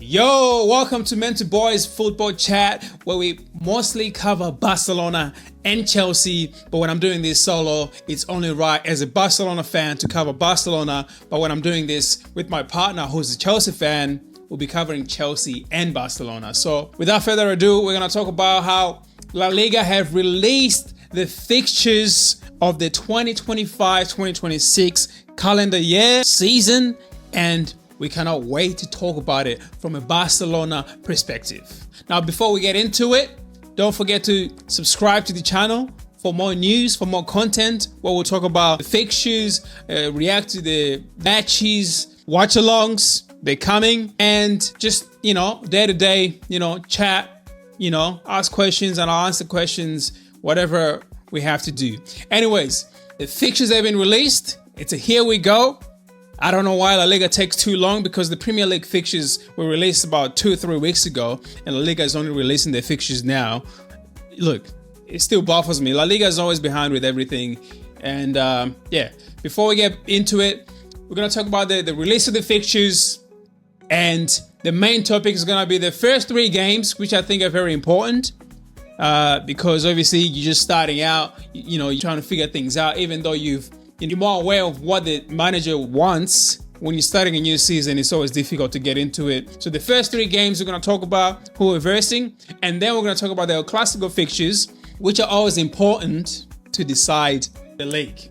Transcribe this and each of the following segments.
Yo, welcome to Mentor Boys Football Chat, where we mostly cover Barcelona and Chelsea. But when I'm doing this solo, it's only right as a Barcelona fan to cover Barcelona. But when I'm doing this with my partner, who's a Chelsea fan, we'll be covering Chelsea and Barcelona. So without further ado, we're going to talk about how La Liga have released the fixtures of the 2025-2026 calendar year season, and we cannot wait to talk about it from a Barcelona perspective. Now, before we get into it, don't forget to subscribe to the channel for more news, for more content, where we'll talk about the fixtures, react to the matches, watch-alongs, they're coming, and just, day-to-day, chat, ask questions, and I'll answer questions, whatever we have to do. Anyways, the fixtures have been released. It's a here we go. I don't know why La Liga takes too long, because the Premier League fixtures were released about 2 or 3 weeks ago, and La Liga is only releasing their fixtures now. Look, it still baffles me. La Liga is always behind with everything. And before we get into it, we're going to talk about the release of the fixtures. And the main topic is going to be the first 3 games, which I think are very important. Because obviously you're just starting out, you're trying to figure things out, even though you're more aware of what the manager wants. When you're starting a new season, it's always difficult to get into it. So the first 3 games, we're going to talk about who we're versing, and then we're going to talk about the El Clasico fixtures, which are always important to decide the league.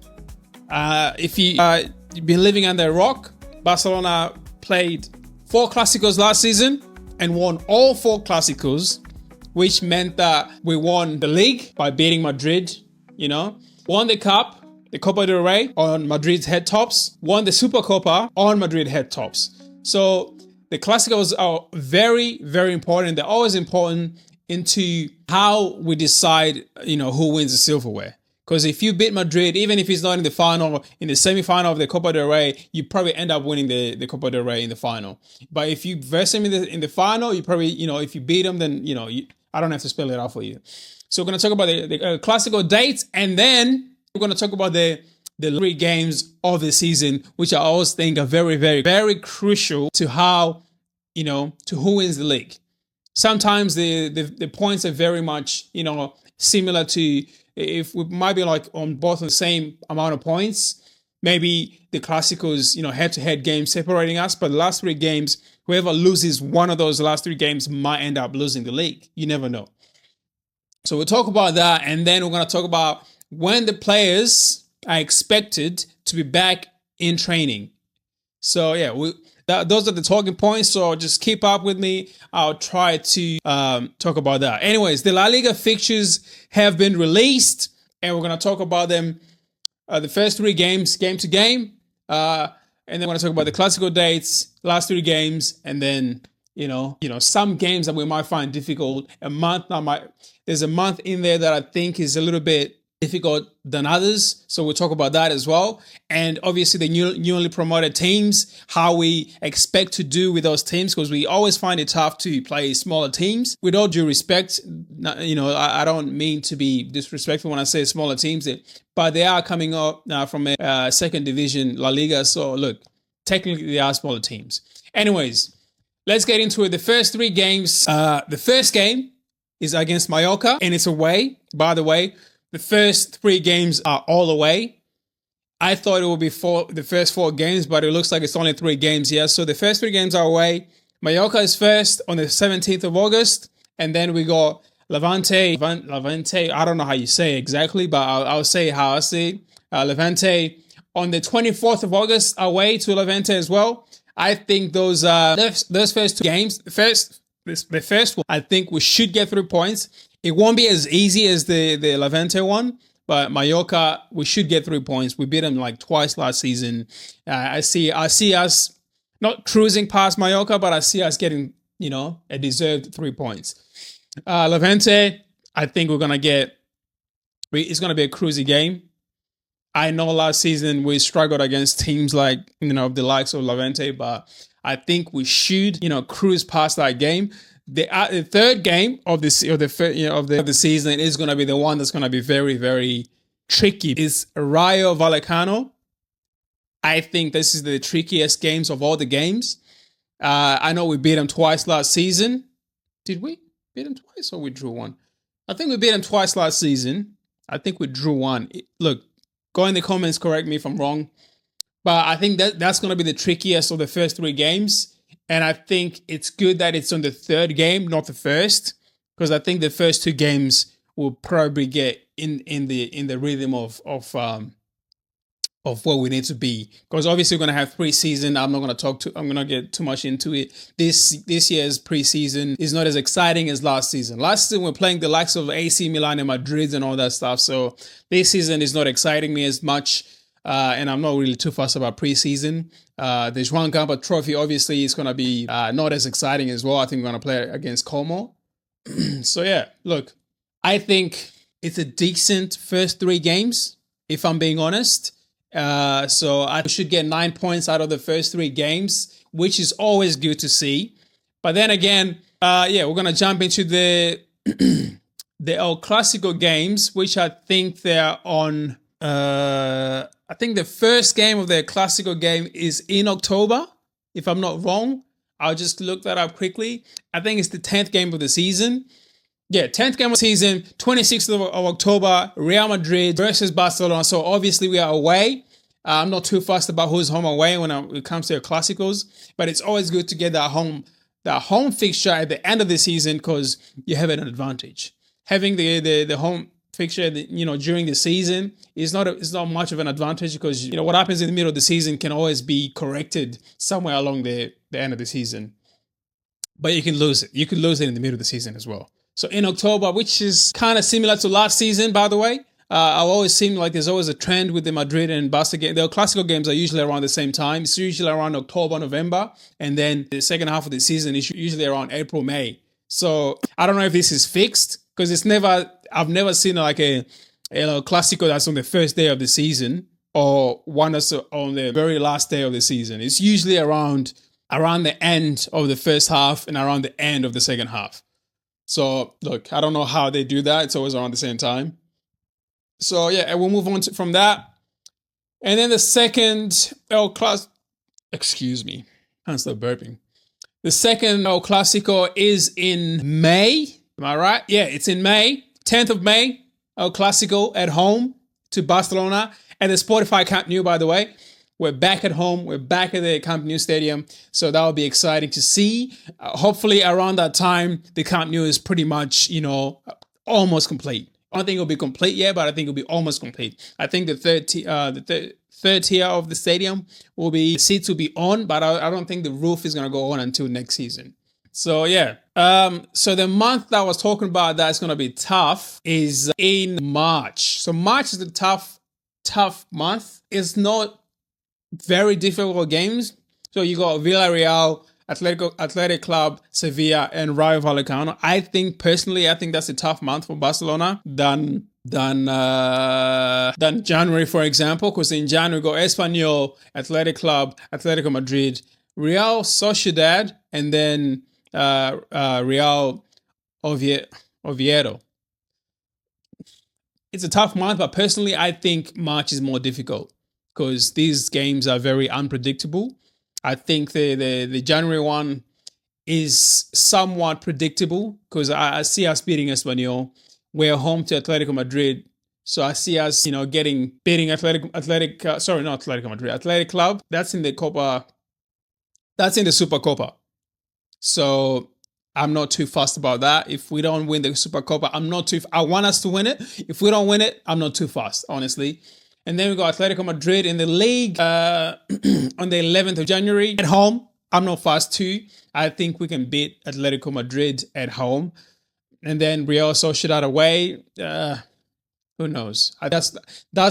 If you've been living under a rock, Barcelona played 4 Clásicos last season and won all 4 Clásicos, which meant that we won the league by beating Madrid, won the cup, the Copa del Rey, on Madrid's head tops, won the Supercopa on Madrid head tops. So the Clásicos are very, very important. They're always important into how we decide, who wins the silverware. Because if you beat Madrid, even if it's not in the final, in the semi-final of the Copa del Rey, you probably end up winning the Copa del Rey in the final. But if you verse them in the final, you probably, if you beat them, then, I don't have to spell it out for you. So we're going to talk about the Clásico dates, and then we're going to talk about the 3 games of the season, which I always think are very, very, very crucial to how, to who wins the league. Sometimes the points are very much, similar to, if we might be like on both the same amount of points, maybe the Clásicos, head-to-head games separating us, but the last 3 games, whoever loses one of those last 3 games might end up losing the league. You never know. So we'll talk about that, and then we're going to talk about when the players are expected to be back in training. So yeah, those are the talking points. So just keep up with me. I'll try to talk about that. Anyways, the La Liga fixtures have been released, and we're going to talk about them, the first 3 games, game to game. And then we're going to talk about the Clásico dates, last 3 games, and then, some games that we might find difficult. There's a month in there that I think is a little bit difficult than others, so we'll talk about that as well. And obviously the newly promoted teams, how we expect to do with those teams, because we always find it tough to play smaller teams. With all due respect, I don't mean to be disrespectful when I say smaller teams, but they are coming up from a second division La Liga, so look, technically they are smaller teams. Anyways, let's get into it. The first 3 games, the first game is against Mallorca, and it's away. By the way, the first 3 games are all away. I thought it would be the first 4 games, but it looks like it's only 3 games here. So the first 3 games are away. Mallorca is first on the 17th of August. And then we got Levante. I don't know how you say it exactly, but I'll say how I see it. Levante on the 24th of August, away to Levante as well. I think those first 2 games, the first one, I think we should get 3 points. It won't be as easy as the Levante one, but Mallorca, we should get 3 points. We beat them like twice last season. I see us not cruising past Mallorca, but I see us getting, a deserved 3 points. Levante, I think it's going to be a cruisy game. I know last season we struggled against teams like, the likes of Levante, but I think we should, cruise past that game. The 3rd game of the season is going to be the one that's going to be very, very tricky. It's Rayo Vallecano. I think this is the trickiest games of all the games. I know we beat them twice last season. Did we beat them twice or we drew one? I think we beat them twice last season. I think we drew one. Look, go in the comments, correct me if I'm wrong. But I think that's going to be the trickiest of the first three games. And I think it's good that it's on the third game, not the first, because I think the first two games will probably get in the rhythm of where we need to be. Because obviously we're going to have preseason. I'm going to get too much into it. This year's preseason is not as exciting as last season. Last season we're playing the likes of AC Milan and Madrid and all that stuff. So this season is not exciting me as much. And I'm not really too fussed about preseason. The Juan Gamper Trophy obviously is going to be not as exciting as well. I think we're going to play against Como. So yeah, look, I think it's a decent first three games, if I'm being honest. So I should get 9 points out of the first three games, which is always good to see. But then again, we're going to jump into the El Clasico games, which I think they're on... I think the first game of the Clasico game is in October, if I'm not wrong. I'll just look that up quickly. I think it's the 10th game of the season. Yeah, 10th game of the season, 26th of October, Real Madrid versus Barcelona. So obviously we are away. I'm not too fussed about who's home away when it comes to Classicos, but it's always good to get that home fixture at the end of the season because you have an advantage. Having the home fixture, during the season is not much of an advantage because what happens in the middle of the season can always be corrected somewhere along the end of the season. But you can lose it. You can lose it in the middle of the season as well. So in October, which is kind of similar to last season, by the way, I've always seen like there's always a trend with the Madrid and Barca game. The Clasico games are usually around the same time. It's usually around October, November, and then the second half of the season is usually around April, May. So I don't know if this is fixed because I've never seen like a Clasico that's on the first day of the season or one that's on the very last day of the season. It's usually around the end of the first half and around the end of the second half. So look, I don't know how they do that. It's always around the same time. So yeah, and we'll move on from that. And then the second El Clasico, excuse me, can't stop burping. The second El Clasico is in May. Am I right? Yeah, it's in May. 10th of May, El Clasico at home to Barcelona at the Spotify Camp Nou, by the way. We're back at home. We're back at the Camp Nou Stadium. So that will be exciting to see. Hopefully around that time, the Camp Nou is pretty much, almost complete. I don't think it'll be complete yet, but I think it'll be almost complete. I think the third tier of the stadium seats will be on, but I don't think the roof is going to go on until next season. So yeah. So the month that I was talking about that's going to be tough is in March. So March is the tough month. It's not very difficult games. So you got Villarreal, Athletic Club, Sevilla, and Rayo Vallecano. I think that's a tough month for Barcelona than January, for example, because in January we got Espanyol, Athletic Club, Atletico Madrid, Real Sociedad, and then Real Oviedo. It's a tough month, but personally, I think March is more difficult because these games are very unpredictable. I think the January one is somewhat predictable because I see us beating Espanyol. We're home to Atletico Madrid. So I see us, beating Athletic Club. That's in the Copa. That's in the Super Copa. So I'm not too fussed about that. If we don't win the Super Copa, I want us to win it. If we don't win it, I'm not too fussed, honestly. And then we got Atletico Madrid in the league on the 11th of January at home. I'm not fussed too. I think we can beat Atletico Madrid at home. And then Real Sociedad away. Who knows? That's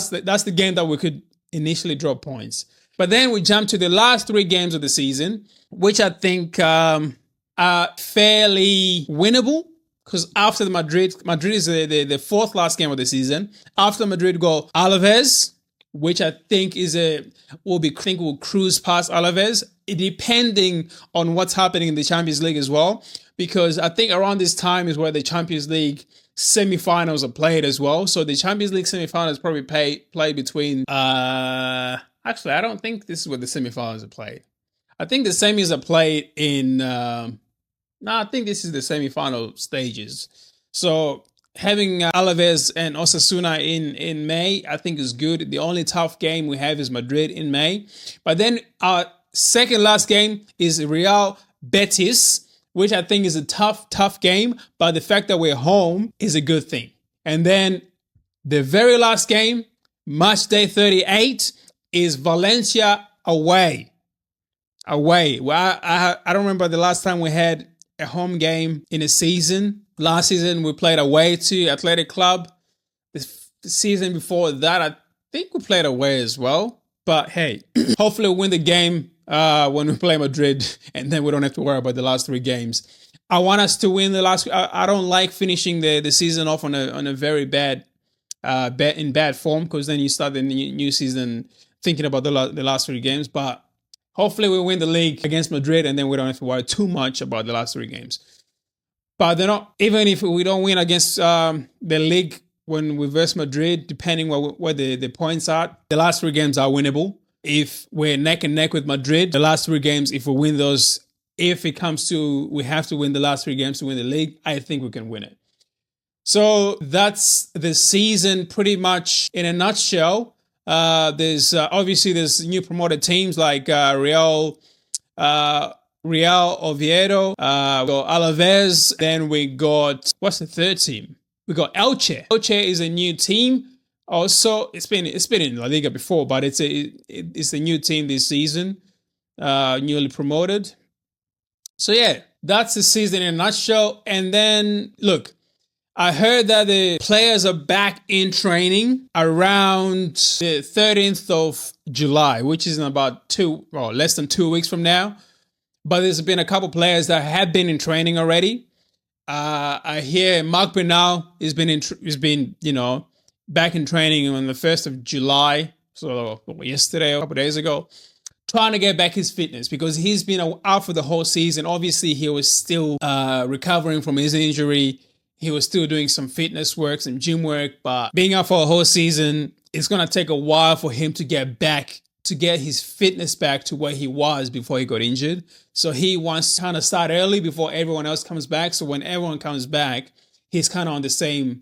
the game that we could initially drop points. But then we jump to the last three games of the season, which I think are fairly winnable. Because after the Madrid is the fourth last game of the season. After Madrid go Alaves, which I think will cruise past Alaves, depending on what's happening in the Champions League as well. Because I think around this time is where the Champions League semi-finals are played as well. So the Champions League semi-finals probably play between... actually, I don't think this is where the semi-finals are played. I think the semis are played in. No, I think this is the semi-final stages. So having Alaves and Osasuna in May, I think is good. The only tough game we have is Madrid in May. But then our second last game is Real Betis, which I think is a tough game. But the fact that we're home is a good thing. And then the very last game, match day 38, is Valencia away. Well, I don't remember the last time we had a home game in a season. Last season we played away to Athletic Club. The season before that, I think we played away as well. But hey, hopefully we'll win the game when we play Madrid, and then we don't have to worry about the last 3 games. I want us to win the last. I don't like finishing the season off on a very bad form, because then you start the new season thinking about the last 3 games. But hopefully we win the league against Madrid, and then we don't have to worry too much about the last 3 games. But they're not, even if we don't win against the league when we verse Madrid, depending where the points are, the last 3 games are winnable. If we're neck and neck with Madrid, the last 3 games, if we win those, if it comes to we have to win the last 3 games to win the league, I think we can win it. So that's the season pretty much in a nutshell. There's obviously there's new promoted teams like Real Oviedo, we got Alaves, then we got, what's the third team? We got Elche. Elche is a new team. Also, it's been in La Liga before, but it's a new team this season, newly promoted. So yeah, that's the season in a nutshell. And then look, I heard that the players are back in training around the 13th of July, which is in about less than 2 weeks from now. But there's been a couple players that have been in training already. I hear Mark Bernal has been back in training on the 1st of July, so yesterday or a couple days ago, trying to get back his fitness because he's been out for the whole season. Obviously, he was still recovering from his injury. He was still doing some fitness work, some gym work, but being out for a whole season, it's going to take a while for him to get his fitness back to where he was before he got injured. So he wants to kind of start early before everyone else comes back. So when everyone comes back, he's kind of on the same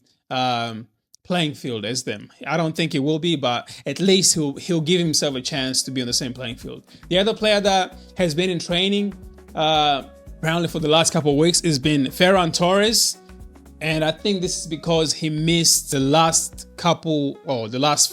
playing field as them. I don't think he will be, but at least he'll give himself a chance to be on the same playing field. The other player that has been in training apparently for the last couple of weeks has been Ferran Torres. And I think this is because he missed the last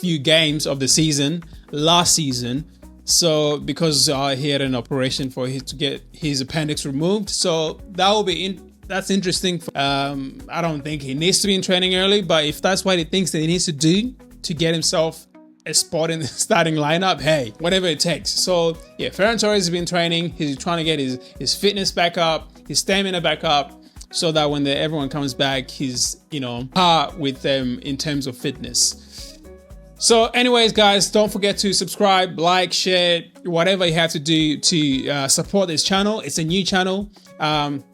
few games of the season last season. So because he had an operation to get his appendix removed. So that's interesting. I don't think he needs to be in training early, but if that's what he thinks that he needs to do to get himself a spot in the starting lineup, hey, whatever it takes. So yeah, Ferran Torres has been training. He's trying to get his fitness back up, his stamina back up, so that when everyone comes back, he's, par with them in terms of fitness. So anyways, guys, don't forget to subscribe, like, share, whatever you have to do to support this channel. It's a new channel. I'm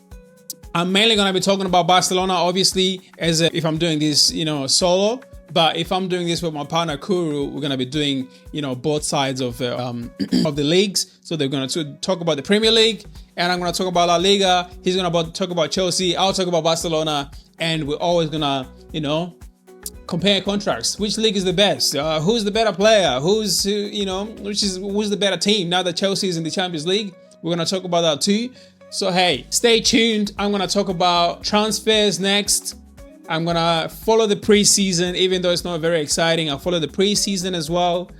mainly going to be talking about Barcelona, obviously, if I'm doing this, solo. But if I'm doing this with my partner Kuru, we're going to be doing, both sides of the leagues. So they're going to talk about the Premier League, and I'm going to talk about La Liga. He's going to talk about Chelsea. I'll talk about Barcelona, and we're always going to, compare contracts. Which league is the best? Who's the better player? Who's the better team? Now that Chelsea is in the Champions League, we're going to talk about that too. So hey, stay tuned. I'm going to talk about transfers next. I'm going to follow the preseason, even though it's not very exciting. I'll follow the preseason as well.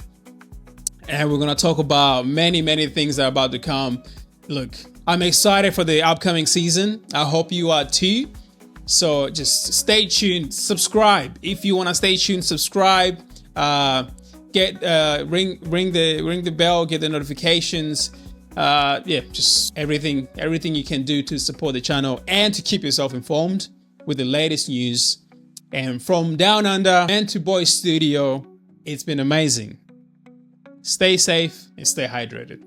And we're going to talk about many, many things that are about to come. Look, I'm excited for the upcoming season. I hope you are too. So just stay tuned. Subscribe. If you want to stay tuned, subscribe. Ring the bell, get the notifications. Just everything you can do to support the channel and to keep yourself informed with the latest news. And from Down Under and to Boy Studio, it's been amazing. Stay safe and stay hydrated.